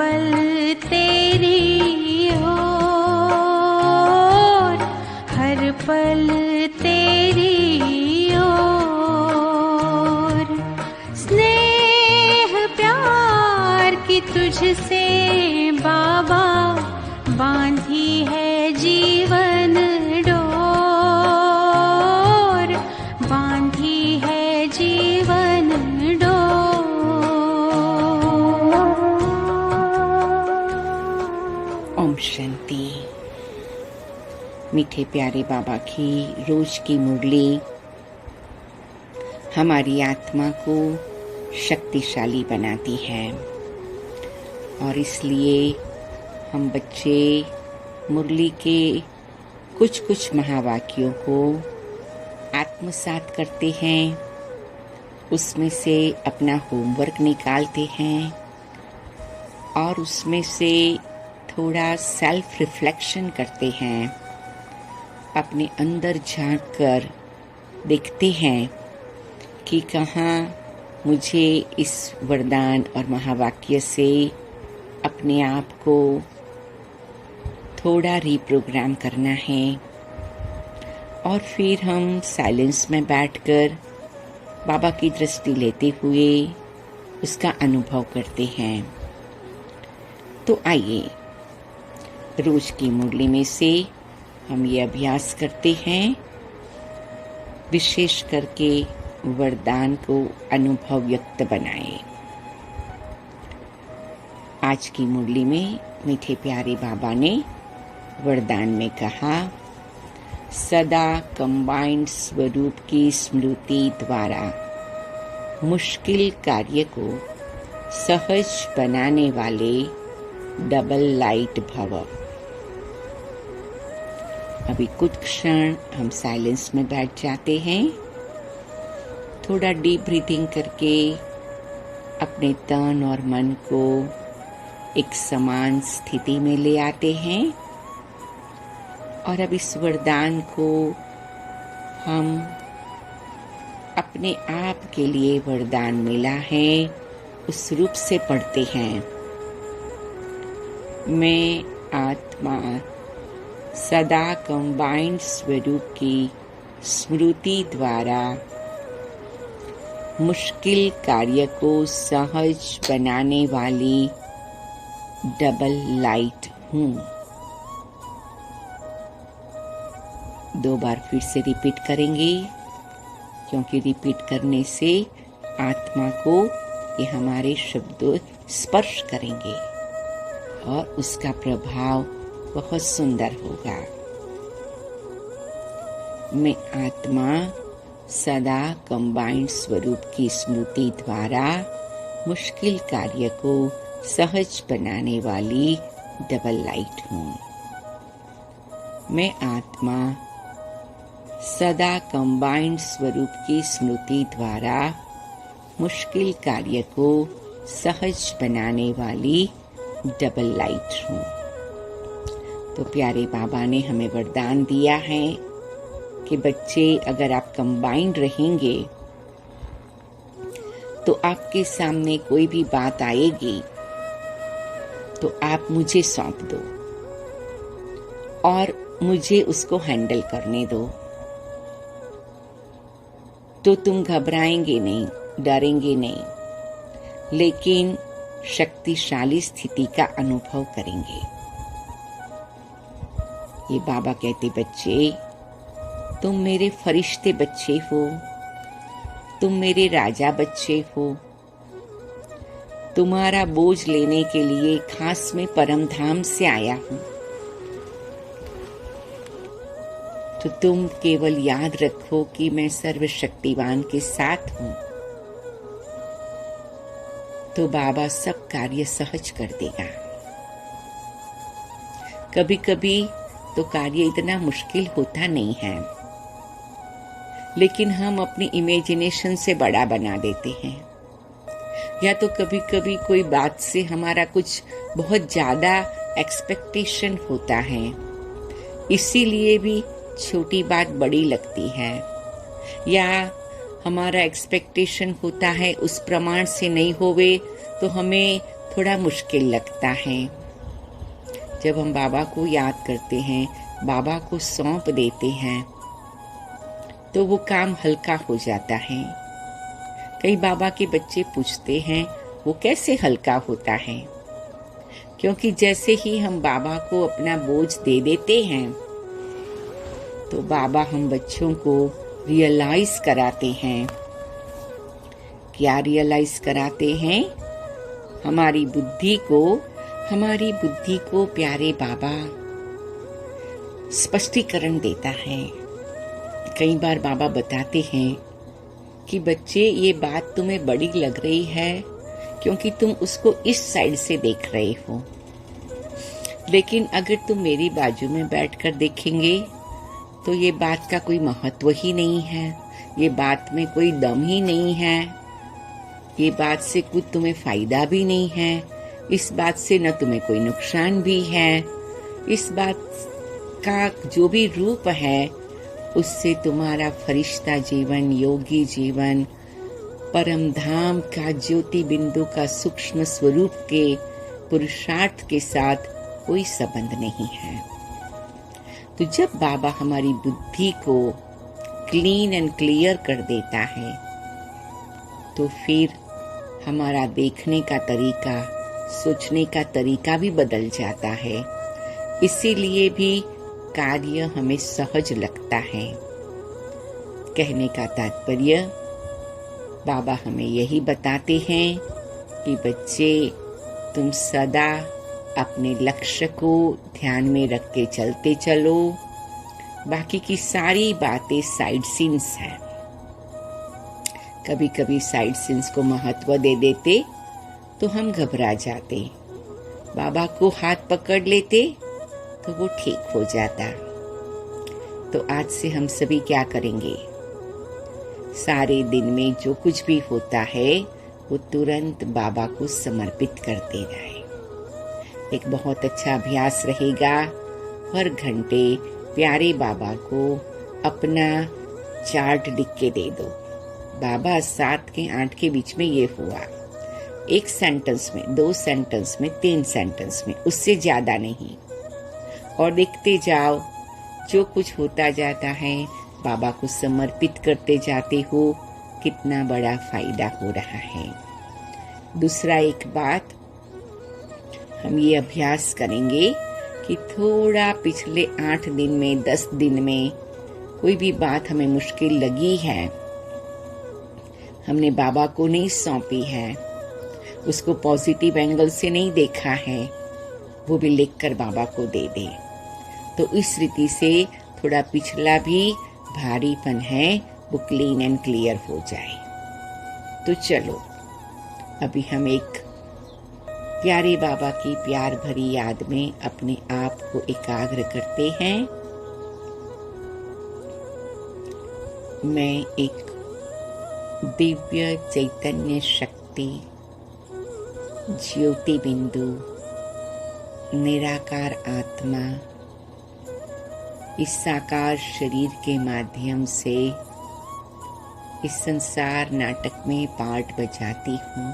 पल तेरी ओर, हर पल तेरी ओर, स्नेह प्यार की तुझसे बाबा बांधी है जीवन डोर, बांधी है जीवन डोर। ओम शांति। मीठे प्यारे बाबा की रोज की मुरली हमारी आत्मा को शक्तिशाली बनाती है और इसलिए हम बच्चे मुरली के कुछ कुछ महावाक्यों को आत्मसात करते हैं, उसमें से अपना होमवर्क निकालते हैं और उसमें से थोड़ा सेल्फ रिफ्लेक्शन करते हैं, अपने अंदर झांक कर देखते हैं कि कहाँ मुझे इस वरदान और महावाक्य से अपने आप को थोड़ा रीप्रोग्राम करना है। और फिर हम साइलेंस में बैठकर बाबा की दृष्टि लेते हुए उसका अनुभव करते हैं। तो आइए रोज की मुरली में से हम ये अभ्यास करते हैं, विशेष करके वरदान को अनुभव युक्त बनाएं। आज की मुरली में मीठे प्यारे बाबा ने वरदान में कहा, सदा कंबाइंड स्वरूप की स्मृति द्वारा मुश्किल कार्य को सहज बनाने वाले डबल लाइट भव। अभी कुछ क्षण हम साइलेंस में बैठ जाते हैं, थोड़ा डीप ब्रीथिंग करके अपने तन और मन को एक समान स्थिति में ले आते हैं और अब इस वरदान को हम अपने आप के लिए वरदान मिला है उस रूप से पढ़ते हैं। मैं आत्मा सदा कंबाइंड स्वरूप की स्मृति द्वारा मुश्किल कार्य को सहज बनाने वाली डबल लाइट हूँ। 2 बार फिर से रिपीट करेंगे, क्योंकि रिपीट करने से आत्मा को ये हमारे शब्दों स्पर्श करेंगे और उसका प्रभाव बहुत सुंदर होगा। मैं आत्मा सदा कंबाइंड स्वरूप की स्मृति द्वारा मुश्किल कार्य को सहज बनाने वाली डबल लाइट हूँ। मैं आत्मा सदा कंबाइंड स्वरूप की स्मृति द्वारा मुश्किल कार्य को सहज बनाने वाली डबल लाइट हूँ। तो प्यारे बाबा ने हमें वरदान दिया है कि बच्चे अगर आप कंबाइंड रहेंगे तो आपके सामने कोई भी बात आएगी तो आप मुझे सौंप दो और मुझे उसको हैंडल करने दो, तो तुम घबराएंगे नहीं, डरेंगे नहीं, लेकिन शक्तिशाली स्थिति का अनुभव करेंगे। ये बाबा कहते, बच्चे तुम मेरे फरिश्ते बच्चे हो, तुम मेरे राजा बच्चे हो, तुम्हारा बोझ लेने के लिए खास में परम धाम से आया हूं। तो तुम केवल याद रखो कि मैं सर्वशक्तिवान के साथ हूं, तो बाबा सब कार्य सहज कर देगा। कभी कभी तो कार्य इतना मुश्किल होता नहीं है, लेकिन हम अपनी इमेजिनेशन से बड़ा बना देते हैं, या तो कभी कभी कोई बात से हमारा कुछ बहुत ज्यादा एक्सपेक्टेशन होता है, इसीलिए भी छोटी बात बड़ी लगती है, या हमारा एक्सपेक्टेशन होता है उस प्रमाण से नहीं होवे तो हमें थोड़ा मुश्किल लगता है। जब हम बाबा को याद करते हैं, बाबा को सौंप देते हैं, तो वो काम हल्का हो जाता है। कई बाबा के बच्चे पूछते हैं वो कैसे हल्का होता है, क्योंकि जैसे ही हम बाबा को अपना बोझ दे देते हैं तो बाबा हम बच्चों को रियलाइज कराते हैं। क्या रियलाइज कराते हैं? हमारी बुद्धि को प्यारे बाबा स्पष्टीकरण देता है। कई बार बाबा बताते हैं कि बच्चे, ये बात तुम्हें बड़ी लग रही है क्योंकि तुम उसको इस साइड से देख रहे हो, लेकिन अगर तुम मेरी बाजू में बैठकर देखेंगे तो ये बात का कोई महत्व ही नहीं है, ये बात में कोई दम ही नहीं है, ये बात से कुछ तुम्हें फायदा भी नहीं है, इस बात से न तुम्हें कोई नुकसान भी है। इस बात का जो भी रूप है उससे तुम्हारा फरिश्ता जीवन, योगी जीवन, परम धाम का ज्योति बिंदु का सूक्ष्म स्वरूप के पुरुषार्थ के साथ कोई संबंध नहीं है। तो जब बाबा हमारी बुद्धि को क्लीन एंड क्लियर कर देता है तो फिर हमारा देखने का तरीका, सोचने का तरीका भी बदल जाता है। इसीलिए भी कार्य हमें सहज लगता है। कहने का तात्पर्य, बाबा हमें यही बताते हैं कि बच्चे, तुम सदा अपने लक्ष्य को ध्यान में रख के चलते चलो, बाकी की सारी बातें साइड सीन्स हैं। कभी कभी साइड सीन्स को महत्व दे देते तो हम घबरा जाते, बाबा को हाथ पकड़ लेते तो वो ठीक हो जाता। तो आज से हम सभी क्या करेंगे? सारे दिन में जो कुछ भी होता है वो तुरंत बाबा को समर्पित करते रहे। एक बहुत अच्छा अभ्यास रहेगा, हर घंटे प्यारे बाबा को अपना चार्ट लिख के दे दो। बाबा 7 के 8 के बीच में ये हुआ, 1 सेंटेंस में, 2 सेंटेंस में, 3 सेंटेंस में, उससे ज्यादा नहीं। और लिखते जाओ, जो कुछ होता जाता है बाबा को समर्पित करते जाते हो, कितना बड़ा फायदा हो रहा है। दूसरा एक बात, हम ये अभ्यास करेंगे कि थोड़ा पिछले 8 दिन में, 10 दिन में कोई भी बात हमें मुश्किल लगी है, हमने बाबा को नहीं सौंपी है, उसको पॉजिटिव एंगल से नहीं देखा है, वो भी लिखकर बाबा को दे दे। तो इस रीति से थोड़ा पिछला भी भारीपन है वो क्लीन एंड क्लियर हो जाए। तो चलो अभी हम एक प्यारे बाबा की प्यार भरी याद में अपने आप को एकाग्र करते हैं। मैं एक दिव्य चैतन्य शक्ति, ज्योति बिंदु, निराकार आत्मा इस साकार शरीर के माध्यम से इस संसार नाटक में पार्ट बजाती हूँ।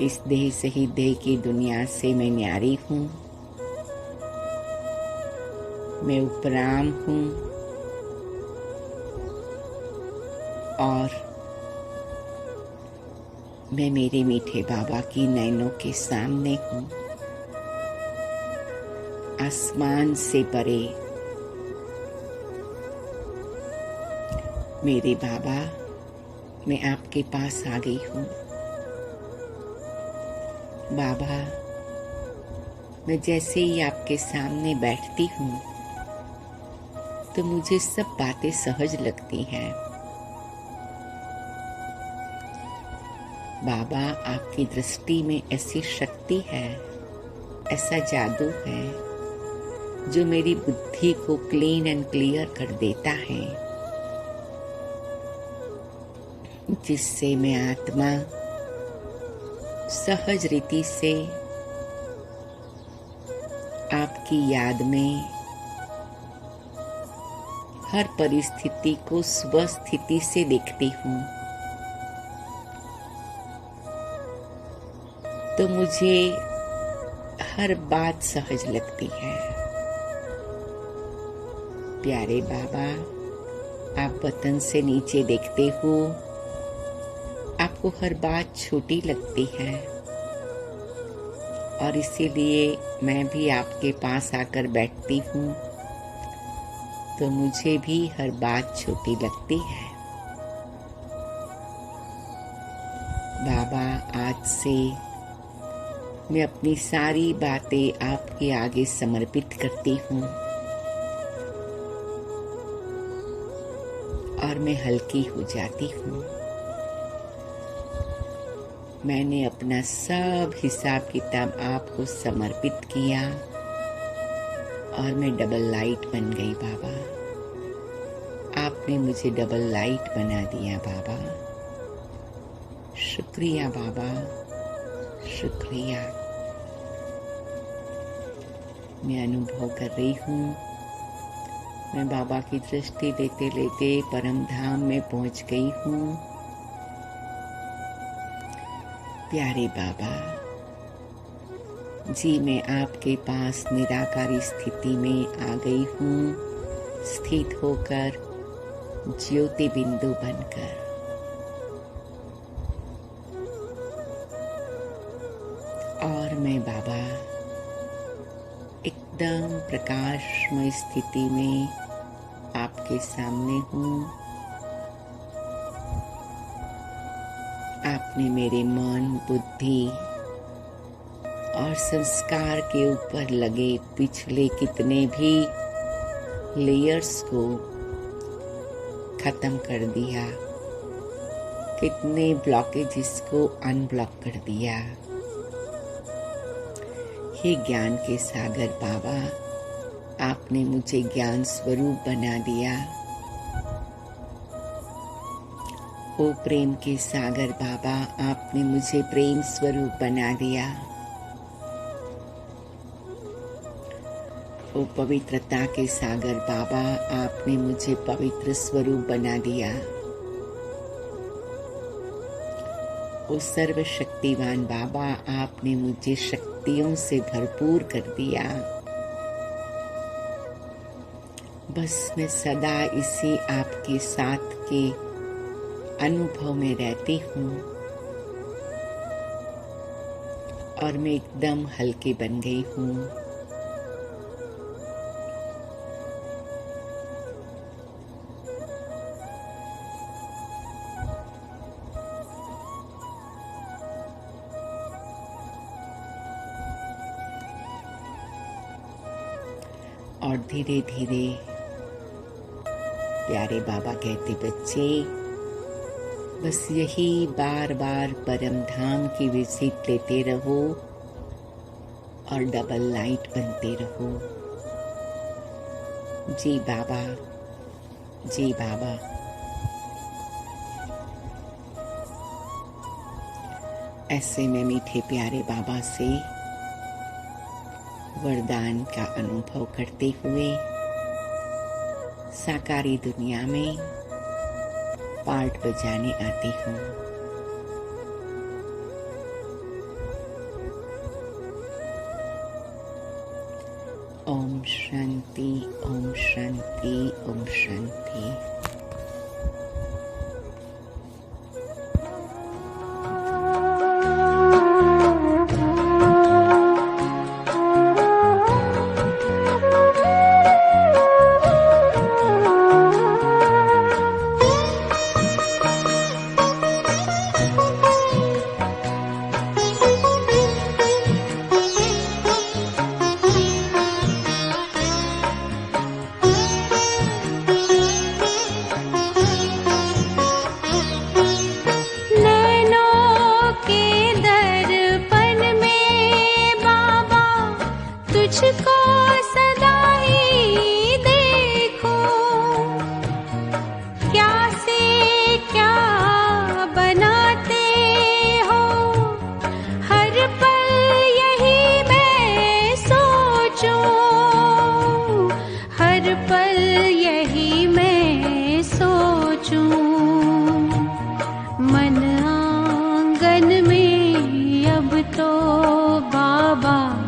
इस देह से ही देह की दुनिया से मैं न्यारी हूँ, मैं उपराम हूँ और मैं मेरे मीठे बाबा की नैनों के सामने हूँ। आसमान से परे मेरे बाबा, मैं आपके पास आ गई हूँ। बाबा, मैं जैसे ही आपके सामने बैठती हूँ तो मुझे सब बातें सहज लगती हैं। बाबा, आपकी दृष्टि में ऐसी शक्ति है, ऐसा जादू है जो मेरी बुद्धि को क्लीन एंड क्लियर कर देता है, जिससे मैं आत्मा सहज रीति से आपकी याद में हर परिस्थिति को स्वस्थिति से देखती हूँ। तो मुझे हर बात सहज लगती है। प्यारे बाबा, आप बदन से नीचे देखते हो, आपको हर बात छोटी लगती है और इसीलिए मैं भी आपके पास आकर बैठती हूँ तो मुझे भी हर बात छोटी लगती है। बाबा, आज से मैं अपनी सारी बातें आपके आगे समर्पित करती हूँ और मैं हल्की हो जाती हूँ। मैंने अपना सब हिसाब किताब आपको समर्पित किया और मैं डबल लाइट बन गई बाबा। आपने मुझे डबल लाइट बना दिया बाबा। शुक्रिया बाबा, शुक्रिया। मैं अनुभव कर रही हूँ, मैं बाबा की दृष्टि लेते लेते परम धाम में पहुंच गई हूँ। प्यारे बाबा जी, मैं आपके पास निराकारी स्थिति में आ गई हूँ, स्थित होकर ज्योति बिंदु बनकर। और मैं बाबा एकदम प्रकाशमय स्थिति में आपके सामने हूँ। आपने मेरे मन, बुद्धि और संस्कार के ऊपर लगे पिछले कितने भी लेयर्स को खत्म कर दिया, कितने ब्लॉकेजेस को अनब्लॉक कर दिया। हे ज्ञान के सागर बाबा, आपने मुझे ज्ञान स्वरूप बना दिया। ओ प्रेम के सागर बाबा, आपने मुझे प्रेम स्वरूप बना दिया। ओ पवित्रता के सागर बाबा, आपने मुझे पवित्र स्वरूप बना दिया। ओ सर्वशक्तिवान बाबा, आपने मुझे शक्तियों से भरपूर कर दिया। बस मैं सदा इसी आपके साथ के अनुभव में रहती हूँ और मैं एकदम हल्की बन गई हूँ। और धीरे धीरे प्यारे बाबा कहते, बच्चे बस यही बार बार परम धाम की विजिट लेते रहो और डबल लाइट बनते रहो। जी बाबा, जी बाबा। ऐसे में मीठे प्यारे बाबा से वरदान का अनुभव करते हुए साकारी दुनिया में पार्ट बजाने आती हूँ। ओम शांति, ओम शांति, ओम शांति। बाबा